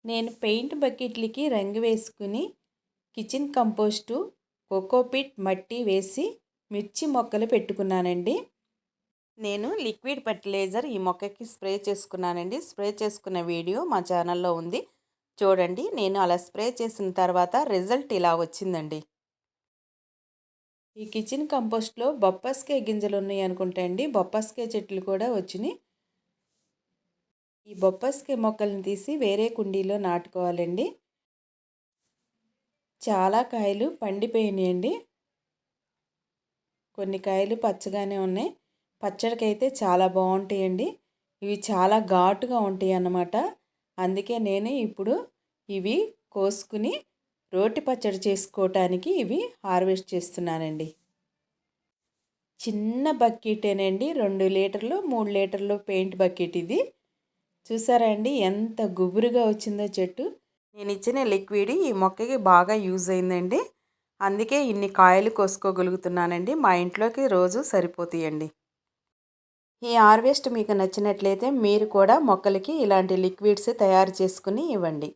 నేను పెయింట్ బకెట్లకి రంగు వేసుకుని కిచెన్ కంపోస్టు, కోకోపీట్ మట్టి వేసి మిర్చి మొక్కలు పెట్టుకున్నానండి. నేను లిక్విడ్ ఫర్టిలైజర్ ఈ మొక్కకి స్ప్రే చేసుకున్నానండి. స్ప్రే చేసుకున్న వీడియో మా ఛానల్లో ఉంది, చూడండి. నేను అలా స్ప్రే చేసిన తర్వాత రిజల్ట్ ఇలా వచ్చిందండి. ఈ కిచెన్ కంపోస్ట్లో బొప్పాస్కాయ గింజలు ఉన్నాయి అనుకుంటా అండి. బొప్పాస్కాయ చెట్లు కూడా వచ్చినాయి. ఈ బొప్పాస్కాయ మొక్కలను తీసి వేరే కుండీలో నాటుకోవాలండి. చాలా కాయలు పండిపోయినాయండి. కొన్ని కాయలు పచ్చగానే ఉన్నాయి. పచ్చడికైతే చాలా బాగుంటాయండి. ఇవి చాలా ఘాటుగా ఉంటాయి అన్నమాట. అందుకే నేను ఇప్పుడు ఇవి కోసుకుని రోటి పచ్చడి చేసుకోవటానికి ఇవి హార్వెస్ట్ చేస్తున్నానండి. చిన్న బకెటేనండి, 2 లీటర్లు 3 లీటర్లు పెయింట్ బకెట్ ఇది. చూసారా అండి ఎంత గుబురుగా వచ్చిందో చెట్టు. నేను ఇచ్చిన లిక్విడ్ ఈ మొక్కకి బాగా యూజ్ అయిందండి. అందుకే ఇన్ని కాయలు కోసుకోగలుగుతున్నానండి. మా ఇంట్లోకి రోజు సరిపోతాయండి. ఈ హార్వెస్ట్ మీకు నచ్చినట్లయితే మీరు కూడా మొక్కలకి ఇలాంటి లిక్విడ్స్ తయారు చేసుకుని ఇవ్వండి.